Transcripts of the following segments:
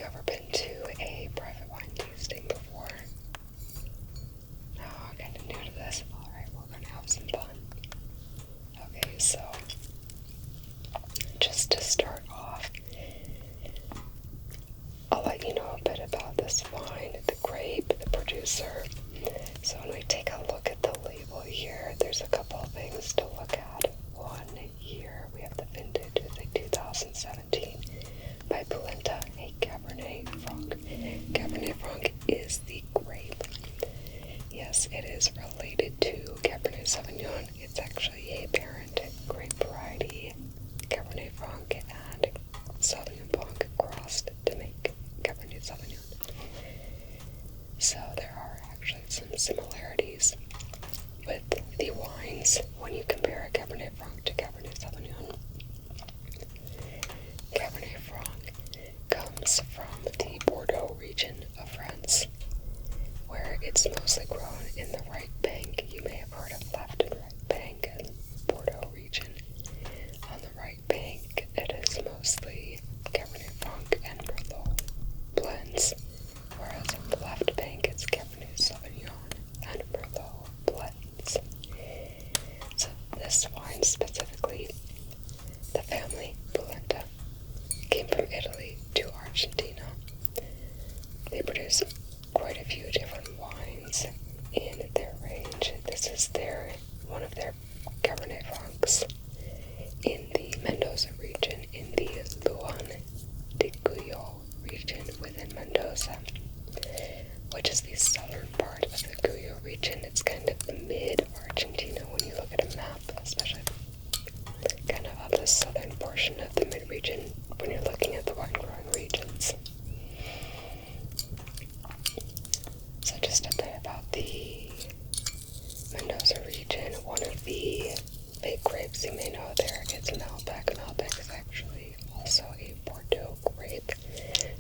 ever been to a private wine tasting before? No, I'm kind of new to this. Alright, we're going to have some fun. Okay, so just to start off, I'll let you know a bit about this wine, the grape, the producer. So when we take a look at the label here, there's a couple of things to look at. One, here we have the vintage, it's a 2017 by Pulenta, a Cabernet Franc. Cabernet Franc is the grape. Yes, it is related to Cabernet Sauvignon. It's actually a parent grape variety, Cabernet Franc and Sauvignon Blanc crossed to make Cabernet Sauvignon. So there are actually some similarities with the wines when you compare a Cabernet Franc to Cabernet Sauvignon. Cabernet Franc comes from the Bordeaux region of France, where it's mostly grown in the right bank. You may have heard of left and right bank in Bordeaux region. On the right bank, it is mostly Cabernet Franc and Merlot blends, whereas on the left bank, it's Cabernet Sauvignon and Merlot blends. So this wine specifically, the family Pulenta, came from Italy to Argentina. They produce quite a few different wines in their range. This is one of their Cabernet Francs in the Mendoza region, in the Luján de Cuyo region within Mendoza, which is the southern part of the Cuyo region. It's kind of the mid-Argentina when you look at a map, especially kind of the southern portion of the mid-region when you're looking at the wine-growing regions. So just a bit about the Mendoza region. One of the big grapes you may know there is Malbec. Malbec is actually also a Bordeaux grape,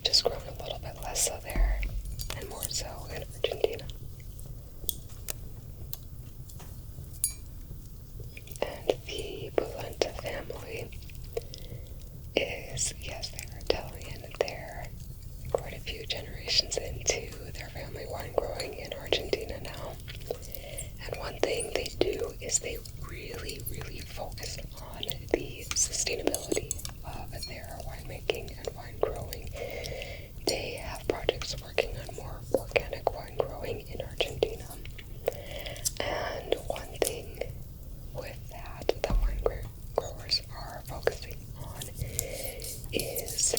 just grown a little bit less so there and more so in Argentina. And the Pulenta family is, yes, they're Italian. They're quite a few generations into their family wine growing in Argentina now. And one thing they do is they really, really focus on the sustainability of their winemaking and wine growing. They have projects working on more organic wine growing in Argentina. And one thing with that wine growers are focusing on is,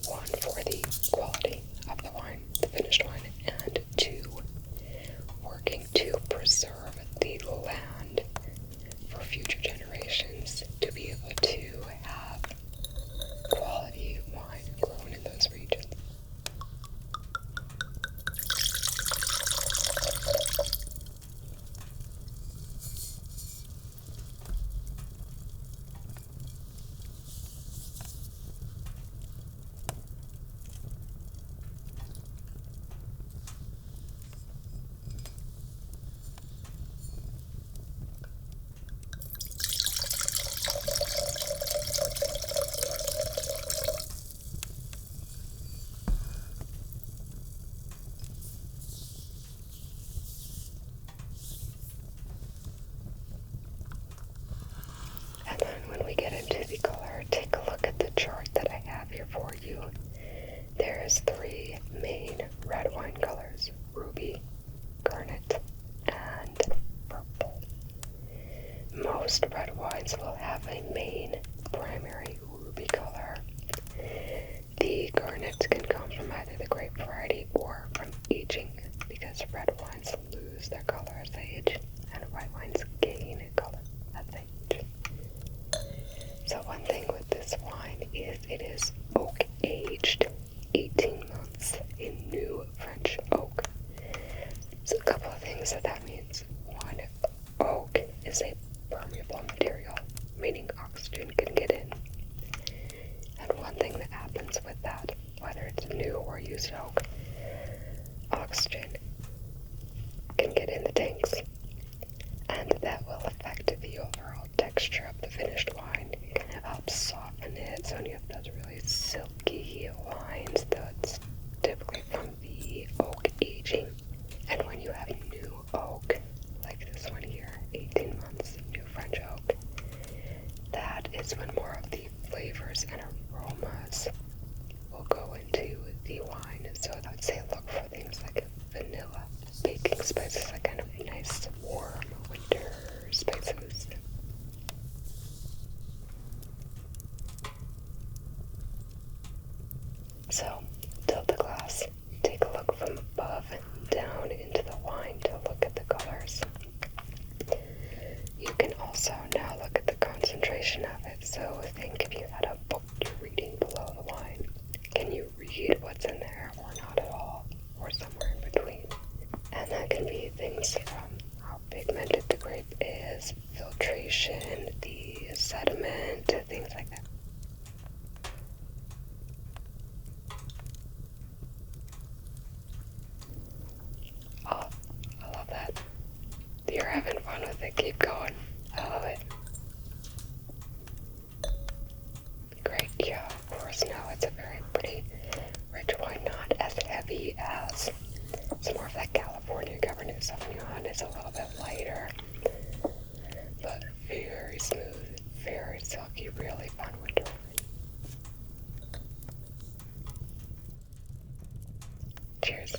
one, for the quality of the wine, the finished wine, and two, working to preserve the land for future generations to be able to have quality wine grown in those regions. And then when we get into the color, take a look at the chart that I have here for you. There's three main red wine colors: ruby, garnet, and purple. Most red wines will have a main primary ruby color. The garnet can come from either the grape variety or from aging, because red wines lose their color as they age, and white wines gain color as they age. So one thing with this wine is it is oak aged, 18 months in new French oak. So a couple of things that means. One, oak is a permeable material, meaning oxygen can get in. And one thing that happens with that, whether it's new or used oak, oxygen can get in the tanks, and that will affect the overall texture of the finished wine. It kind of helps soften it, so when you have those really silky wines, those spices are kind of nice, warm winter spices. So, tilt the glass. Take a look from above and down into the wine to look at the colors. You can also now look at the concentration of it. So think if you had a book you're reading below the wine. Can you read what's in there or not at all? Or somewhere in between? And that can be things from how pigmented the grape is, filtration, the sediment, things like that. Oh, I love that. You're having fun with it. Keep going. I love it. Great. Yeah, of course. Now it's a very pretty rich wine. Not as heavy as some more of that California Cabernet Sauvignon. It's a little bit lighter. But very smooth. Very silky. Really fun winter wine. Cheers.